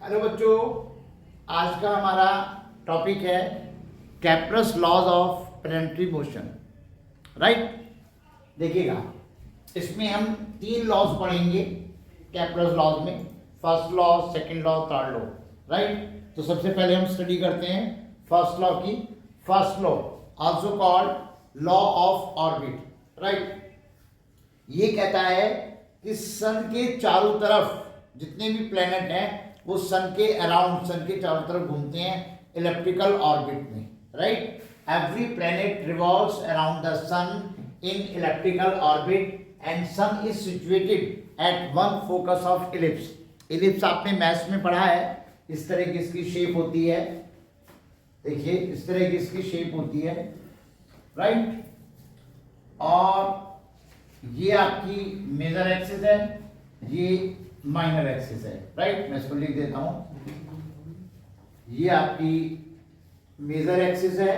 Hello बच्चों, आज का हमारा टॉपिक है Kepler's laws of planetary motion. Right, देखिएगा, इसमें हम 3 लॉज पढ़ेंगे कैप्लर्स लॉज में। First law, second law, third law. Right, तो सबसे पहले हम स्टडी करते हैं फर्स्ट लॉ की। First law also called law of orbit. Right, ये कहता है कि सन के चारों तरफ जितने भी प्लैनेट हैं वो सन के अराउंड, सन के चारों तरफ घूमते हैं इलेप्टिकल ऑर्बिट में। Right, every planet revolves around the sun in elliptical orbit and sun is situated at one focus of ellipse. Ellipse आपने मैथ्स में पढ़ा है, इस तरह की इसकी शेप होती है। देखिए, इस तरह की इसकी शेप होती है। राइट, और ये आपकी मेजर एक्सिस है, ये माइनर एक्सिस है। राइट, मैं इसको लिख देता हूं। ये आपकी मेजर एक्सिस है,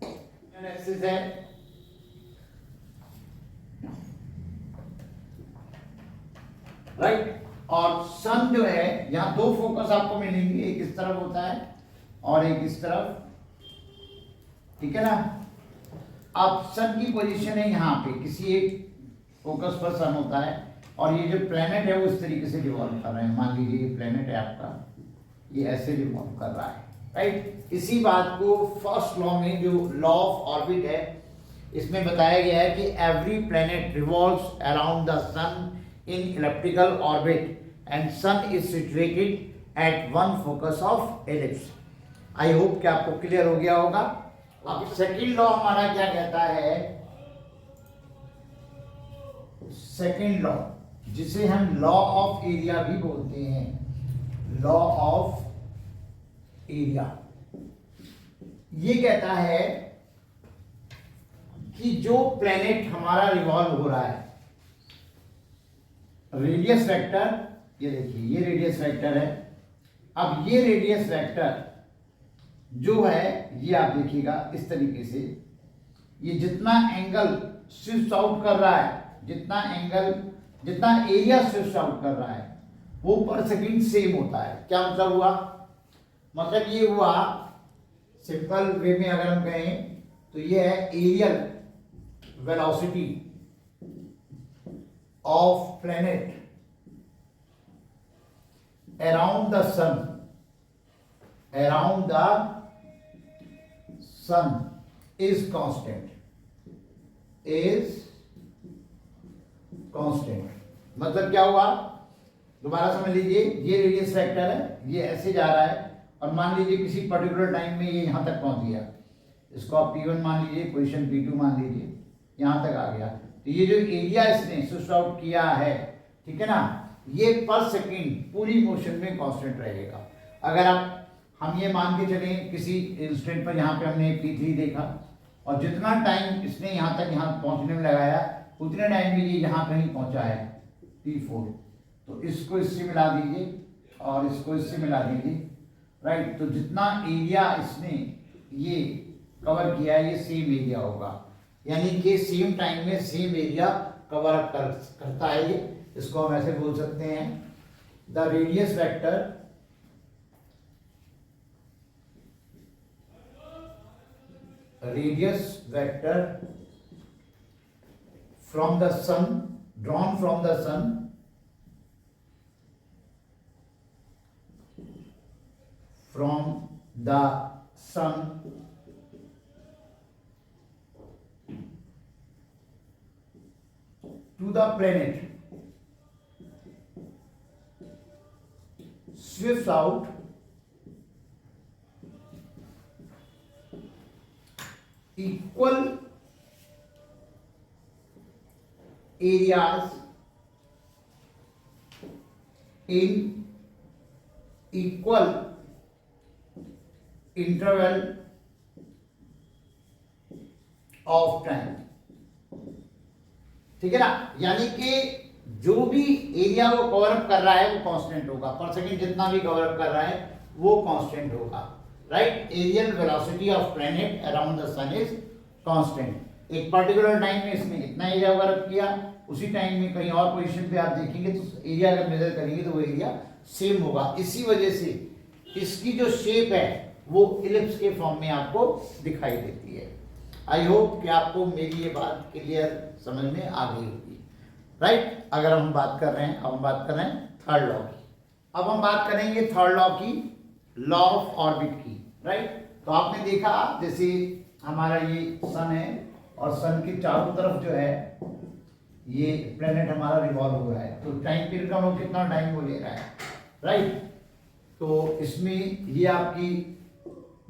माइनर एक्सिस है। राइट, और सन जो है, यहां 2 फोकस आपको मिलेंगे, एक इस तरफ होता है और एक इस तरफ। ठीक है ना। अब सन की पोजीशन है यहाँ पे, किसी एक फोकस पर सन होता है, और ये जो प्लेनेट है वो इस तरीके से रिवॉल्व कर रहे हैं। मान लीजिए ये प्लेनेट है आपका, ये ऐसे रिवॉल्व कर रहा है। राइट, इसी बात को फर्स्ट लॉ में, जो लॉ ऑफ ऑर्बिट है, इसमें बताया गया है कि every planet revolves around the sun in elliptical orbit and sun is situated at one focus of ellipse. I hope कि आपको क्लियर हो गया होगा। अब सेकंड लॉ हमारा क्या कहता है? सेकंड लॉ, जिसे हम लॉ ऑफ एरिया भी बोलते हैं, लॉ ऑफ एरिया, ये कहता है कि जो प्लेनेट हमारा रिवॉल्व हो रहा है, रेडियस वेक्टर, ये देखिए ये रेडियस वेक्टर है। अब ये रेडियस वेक्टर जो है, ये आप देखिएगा इस तरीके से, ये जितना एंगल स्विच आउट कर रहा है, जितना एंगल, जितना एरिया स्विच आउट कर रहा है, वो पर सेकंड सेम होता है। क्या मतलब हुआ? मतलब ये हुआ, सिंपल वे में अगर हम कहें तो ये है areal velocity of planet around the sun, around the sun is constant, is constant। मतलब क्या हुआ? दोबारा समझ लीजिए, ये रेडियस वेक्टर है, ये ऐसे जा रहा है, और मान लीजिए किसी पर्टिकुलर टाइम में ये यहां तक पहुंच गया। इसको आप P1 मान लीजिए, पोजीशन P2 मान लीजिए, यहां तक आ गया। तो ये जो एरिया इसने स्विच आउट किया है, ठीक है ना, ये पर सेकेंड पूरी मोशन में कांस्टेंट रहेगा। अगर आप, हम ये मान के चलें किसी इंस्टेंट पर, यहाँ पे हमने P3 देखा, और जितना टाइम इसने यहाँ तक, यहाँ पहुँचने में लगाया, उतने टाइम में ये यहाँ कहीं पहुँचा है P4। तो इसको इससे मिला दीजिए और इसको इससे मिला दीजिए। राइट, तो जितना एरिया इसने ये कवर किया है, ये सेम एरिया होगा, यानी कि सेम टाइम में सेम एरिया कवर अप करता है ये। इसको हम ऐसे बोल सकते हैं, the radius vector from the sun, drawn from the sun, to the planet sweeps out equal areas in equal interval of time। ठीक है ना, यानी कि जो भी एरिया वो कवर अप कर रहा है वो कांस्टेंट होगा, पर सेकंड जितना भी कवर अप कर रहा है वो कांस्टेंट होगा। Right, areal velocity of planet around the sun is constant. एक पर्टिकुलर टाइम में इसने इतना एरिया कवर अप किया, उसी टाइम में कहीं और पोजीशन पे आप देखेंगे तो एरिया अगर मेजर करेंगे तो वो एरिया सेम होगा। इसी वजह से इसकी जो शेप है वो इलिप्स के फॉर्म में आपको दिखाई देती है। आई होप कि आपको मेरी ये बात क्लियर समझ में आ गई होगी, राइट। अगर हम बात कर रहे हैं, अब हम बात कर रहे हैं थर्ड लॉ की। अब हम बात करेंगे थर्ड लॉ की, लॉ ऑफ ऑर्बिट की, राइट। तो आपने देखा जैसे हमारा ये सन है और सन के चारों तरफ जो है ये प्लेनेट हमारा रिवॉल्व हो रहा है, तो टाइम पीरियड का वो कितना टाइम वो ले रहा है, राइट। तो इसमें ये आपकी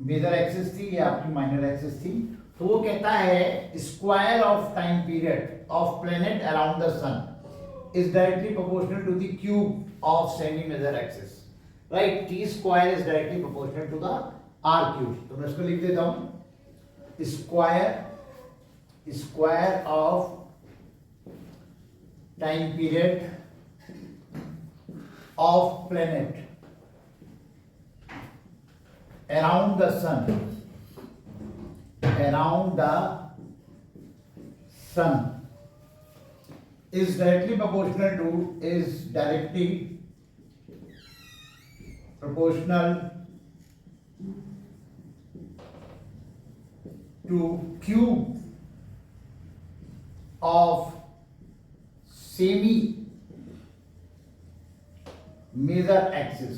मेजर एक्सिस थी, ये आपकी माइनर एक्सिस थी। तो वो कहता है square of time period of planet around the sun is directly proportional to the cube of semi major axis, right. T square is directly proportional to the R cube. तो मैं इसको लिख देता हूं, square of time period of planet around the sun is directly proportional to cube of semi major axis,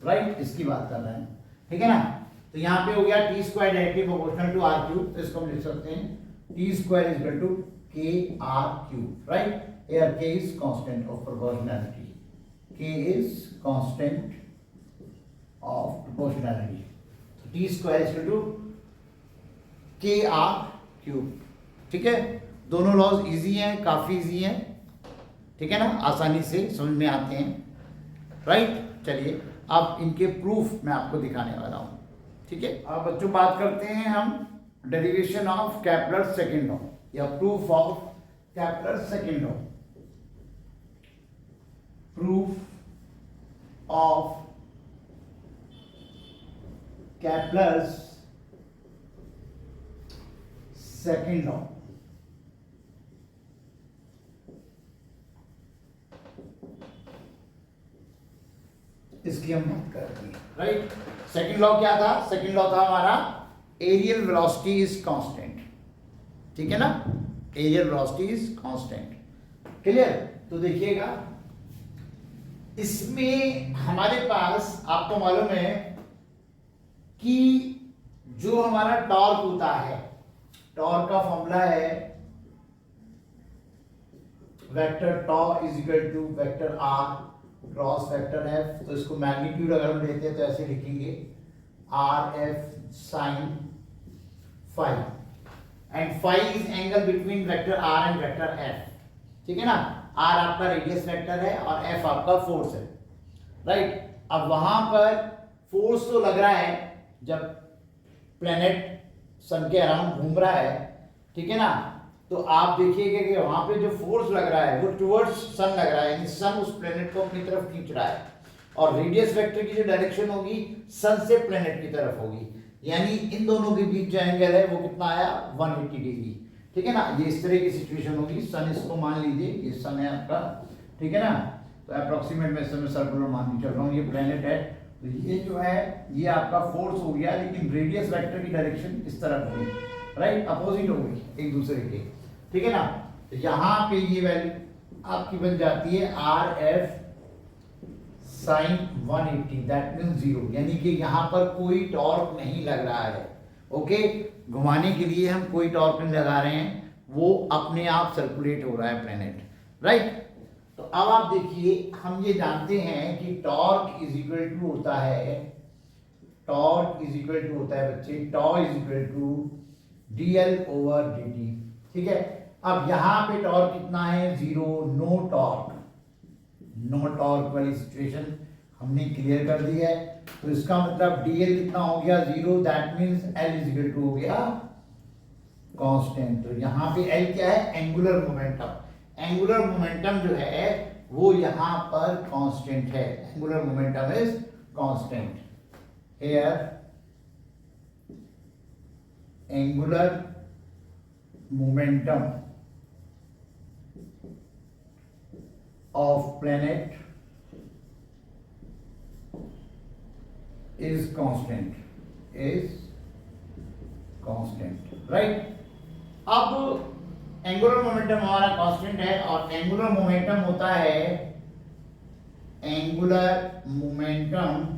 right. इसकी बात कर रहे हैं, ठीक है ना। तो यहां पे हो गया T square directly proportional to R cube, तो इसको हम लिख सकते हैं T square is equal to K R cube, right. Here K is constant of proportionality, K is constant of proportionality. तो T square is equal to K R cube, ठीक है। दोनों लॉज इजी हैं, काफी इजी हैं, ठीक है ना, आसानी से समझ में आते हैं, राइट। चलिए अब इनके प्रूफ मैं आपको दिखाने वाला हूं, ठीक है। अब बच्चों बात करते हैं हम derivation of Kepler second law या proof of Kepler second law. Proof of Kepler's second law. इसकी हम बात करते हैं, राइट। सेकंड लॉ क्या था? सेकंड लॉ था हमारा एरियल वेलोसिटी इज कांस्टेंट, ठीक है ना, aerial velocity is constant, clear. तो देखिएगा इसमें हमारे पास आपको मालूम है कि जो हमारा टॉर्क होता है, टॉर्क का फॉर्मूला है vector tau is equal to vector R cross vector F. तो इसको मैग्नीट्यूड अगर हम लेते हैं तो ऐसे लिखेंगे R F sine phi, and phi is angle between vector R and vector F, ठीक है ना। आर आपका रेडियस वेक्टर है और एफ आपका फोर्स है, राइट। अब वहां पर फोर्स तो लग रहा है जब प्लेनेट सन के अराउंड घूम रहा है, ठीक है ना। तो आप देखिएगा कि वहां पे जो फोर्स लग रहा है वो टुवर्ड्स सन लग रहा है, यानी सन उस प्लेनेट को अपनी तरफ खींच रहा है, और रेडियस वेक्टर की जो डायरेक्शन होगी सन से प्लेनेट की तरफ होगी, यानी इन दोनों के बीच जो एंगल है वो कितना आया 180 डिग्री, ठीक है ना। ये इस तरह की सिचुएशन होगी। सन इसको मान लीजिए ये सन है आपका, ठीक है ना। तो अप्रोक्सीमेट मैं समय सर्कुलर मान के चल रहा हूँ, ये प्लेनेट है। तो ये जो है ये आपका फोर्स हो गया, लेकिन रेडियस वेक्टर की डायरेक्शन इस तरफ हुई, राइट, अपोजिट हो गई एक दूसरे के, ठीक है ना। तो यहाँ पे ये वैल्यू आपकी बन जाती है are F sign 180, that means 0, यानी कि यहाँ पर कोई टॉर्क नहीं लग रहा है, ओके। घुमाने के लिए हम कोई टॉर्क नहीं लगा रहे हैं, वो अपने आप सर्कुलेट हो रहा है प्लेनेट, राइट। तो अब आप देखिए हम ये जानते हैं कि टॉर्क इज इक्वल टू होता है, टॉर्क इज इक्वल टू होता है बच्चे, tau is equal to dL over dt, ठीक है। अब यहां पे टॉर्क कितना है 0, नो टॉर्क, नो टॉर्क वाली सिचुएशन हमने क्लियर कर दी है। तो इसका मतलब dl कितना हो गया 0, that means l is equal to हो गया कांस्टेंट। तो यहाँ पे l क्या है? Angular momentum. एंगुलर मोमेंटम जो है वो यहाँ पर कांस्टेंट है, angular momentum is constant. Here angular momentum of planet is constant, right. अब एंगुलर मोमेंटम हमारा कांस्टेंट है और एंगुलर मोमेंटम होता है, angular momentum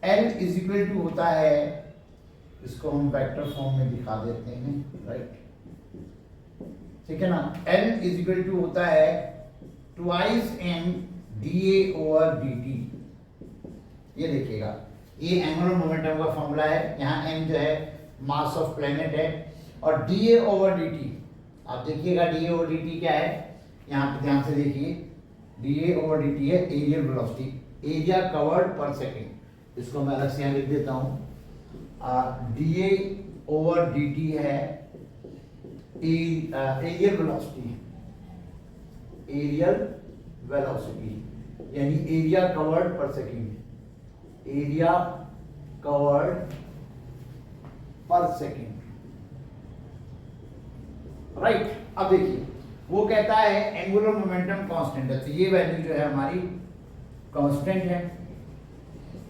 L is equal to होता है, इसको हम वेक्टर फॉर्म में दिखा देते हैं, राइट, ठीक है ना। L इज इक्वल टू होता है twice m dA over dt। ये देखिएगा, ये एंगुलर मोमेंटम का फॉर्मूला है। यहाँ m जो है मास ऑफ प्लेनेट है और dA ओवर dt, आप देखिएगा dA ओवर dt क्या है, यहाँ पे ध्यान से देखिए, dA ओवर dt है एरियल वेलोसिटी, एरिया कवर्ड पर सेकेंड। इसको मैं अलग से यहाँ लिख देता हूँ, dA ओवर dt है एरियल वेलोसिटी, यानी एरिया कवर्ड पर सेकेंड, एरिया कवर्ड पर सेकेंड, राइट। अब देखिए वो कहता है एंगुलर मोमेंटम कांस्टेंट है, तो ये वैल्यू जो है हमारी कांस्टेंट है,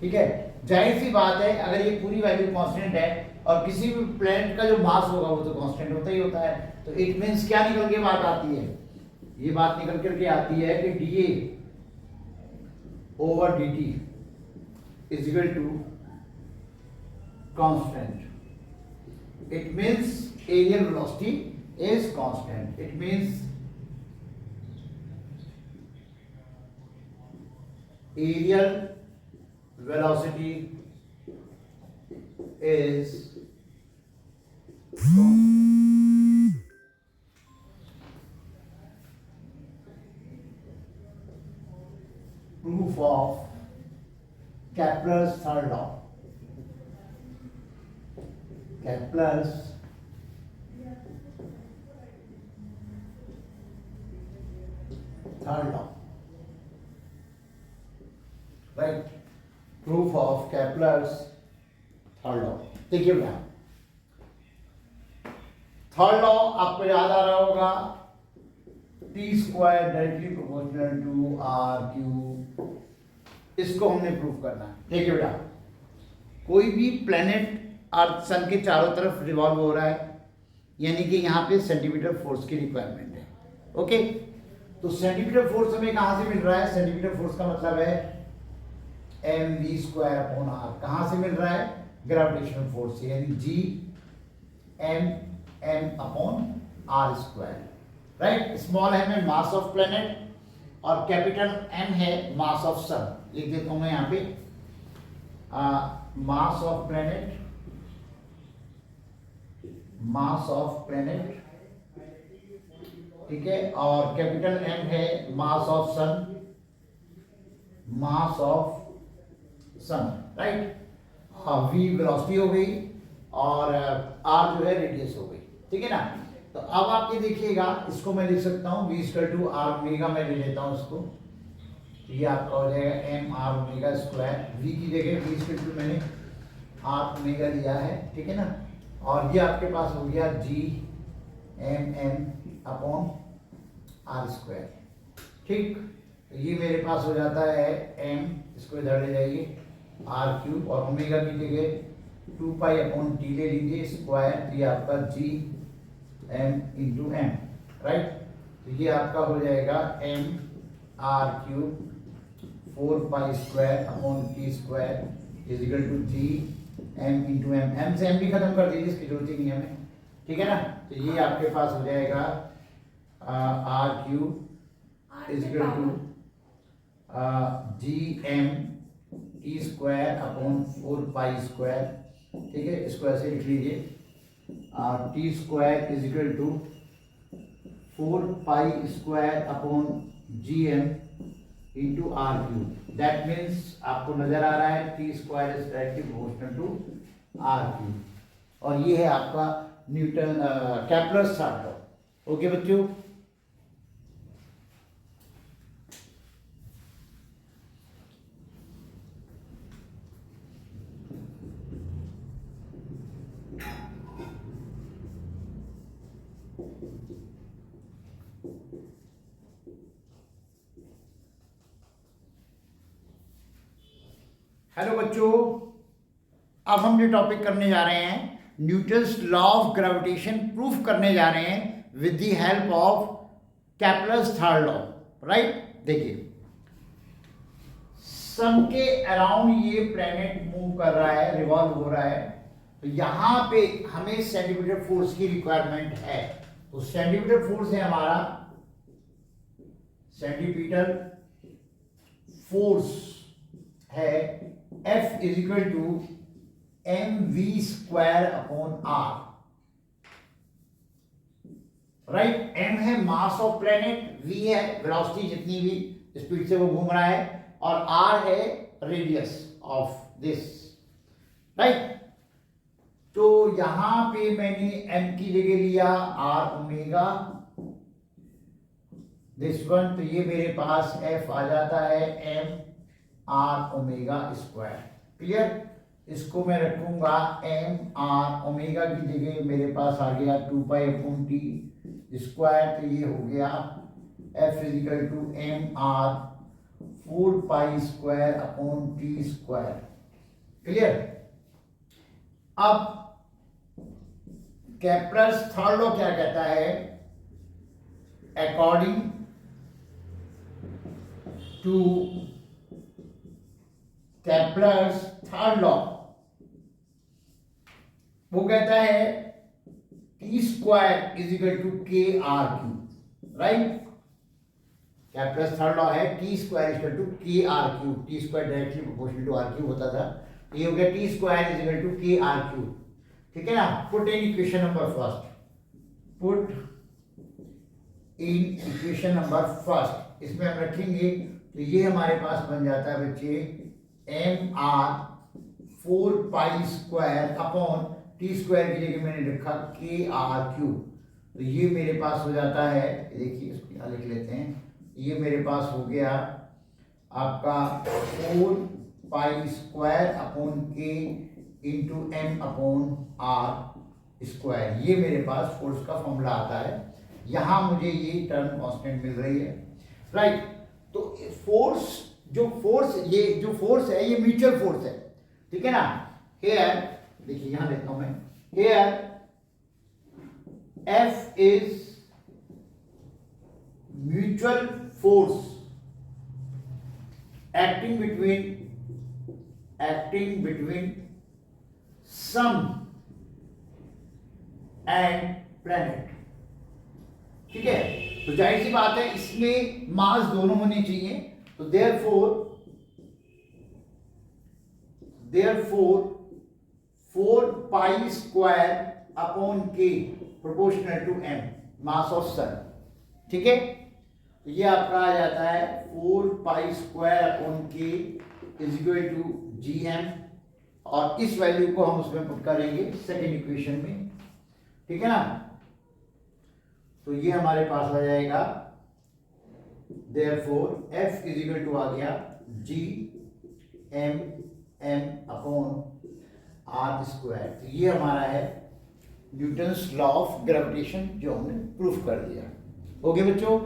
ठीक है। जाहिर सी बात है, अगर ये पूरी वैल्यू कांस्टेंट है और किसी भी प्लैनेट का जो मास होगा वो तो कांस्टेंट होता ही होता है, तो इट मींस क्या निकल के बात आती है, ये बात निकल करके आती है कि dA over dt is equal to constant. It means areal velocity is constant, it means aerial velocity is constant. Proof of Kepler's third law. Kepler's third law. Right, proof of Kepler's third law. देखिए भैया, third law आपको याद आ रहा होगा, T square directly proportional to R cube, इसको हमने proof करना है। देखिए बेटा, कोई भी प्लेनेट अर्थ सन के चारों तरफ रिवॉल्व हो रहा है, यानी कि यहाँ पे सेंटीमीटर फोर्स की रिक्वायरमेंट है, ओके। तो सेंटीमीटर फोर्स हमें कहाँ से मिल रहा है, सेंटीमीटर फोर्स का मतलब है mv स्क्वायर अपॉन r, कहाँ से मिल रहा है, ग्रेविटेशनल फोर्स से, यानी g m upon r square, right. Small m है मास ऑफ प्लेनेट और कैपिटल M है मास ऑफ सन। लिख देता हूं मैं यहाँ पे, मास ऑफ प्लेनेट, ठीक है, और कैपिटल M है mass of sun, right. v velocity हो गई और r जो है रेडियस हो गई, ठीक है ना। तो अब आप ये देखिएगा, इसको मैं लिख सकता हूँ v equal to r omega, मैं ले लेता हूँ इसको, तो ये आपका हो जाएगा m r omega square, v की जगह v इक्वल टू मैंने r ओमेगा लिया है, ठीक है ना, और ये आपके पास हो गया g m n upon r square, ठीक। तो ये मेरे पास हो जाता है m, इसको इधर ले जाइए, आर क्यूब और ओमेगा की जगह 2 पाई अपॉन टी ले लीजिए स्क्वायर, तो ये आपका G M into M, right. तो ये आपका हो जाएगा m R cube 4 pi square upon T square is equal to G M into M, M से एम भी खत्म कर दीजिए, इसकी जरूरत ही नहीं है हमें, ठीक है ना। तो ये आपके पास हो जाएगा R cube is equal to G M T square upon 4 pi square, ठीक है, इसको ऐसे लिख लीजिए, T square is equal to 4 pi square upon G M into R cube. That means आपको नजर आ रहा है T square is directly proportional to R cube, और ये है आपका Newton Kepler's third law, okay बच्चों। हेलो बच्चों, अब हम जो टॉपिक करने जा रहे हैं Newton's law of gravitation proof करने जा रहे हैं with the help of Kepler's third law. Right, देखिए सन के अराउंड ये प्लेनेट मूव कर रहा है, रिवॉल्व हो रहा है, तो यहां पे हमें सेंटीमीटर फोर्स की रिक्वायरमेंट है। तो सेंटीमीटर फोर्स है हमारा, सेंटीमीटर फोर्स है F is equal to mv square upon r। Right, m है मास ऑफ प्लेनेट, v है वेलोसिटी जितनी भी स्पीड से वो घूम रहा है, और r है रेडियस ऑफ दिस। राइट, तो यहां पे मैंने m की जगह लिया r ओमेगा दिस वन, तो ये मेरे पास f आ जाता है m r omega square. Clear, इसको मैं रखूंगा m r ओमेगा की जगह मेरे पास आ गया 2 पाई अपॉन टी स्क्वायर, तो ये हो गया f is equal to m r 4 pi square upon T square. Clear, अब केपलर्स थर्ड लॉ क्या कहता है? According to Kepler's third law वो कहता है T square is equal to K R cube. Right, Kepler's third law है T square is equal to K R cube. T square directly proportional to R cube होता था, ये हो गया T square is equal to K R Q. ठीक है ना, put in equation number first, put in equation number first, इसमें हम रखेंगे तो ये हमारे पास बन जाता है बच्चे M R 4 pi square upon T square की जगह मैंने रखा के आर क्यू, तो ये मेरे पास हो जाता है, देखिए इसको यहाँ लिख लेते हैं, ये मेरे पास हो गया आपका 4 pi square upon K into M upon R square. ये मेरे पास फोर्स का फॉर्मूला आता है, यहां मुझे ये टर्म कांस्टेंट मिल रही है। राइट, तो फोर्स जो फोर्स है ये म्यूचुअल फोर्स है। ठीक है ना, हेयर देखिए यहां लेता हूं मैं, here F is mutual force acting between sun and planet। ठीक है, तो जाहिर सी बात है इसमें मास दोनों होने चाहिए, तो therefore 4 pi square upon K proportional to m mass of sun. ठीक है, तो ये आपका आ जाता है 4 pi square upon K is equal to gm, और इस वैल्यू को हम उसमें पुट करेंगे सेकेंड इक्वेशन में। ठीक है ना, तो ये हमारे पास आ जाएगा therefore f is equal to आ गया gm अपॉन आर स्क्वायर। तो ये हमारा है न्यूटन्स लॉ ऑफ ग्रेविटेशन जो हमने प्रूफ कर दिया। ओके बच्चों।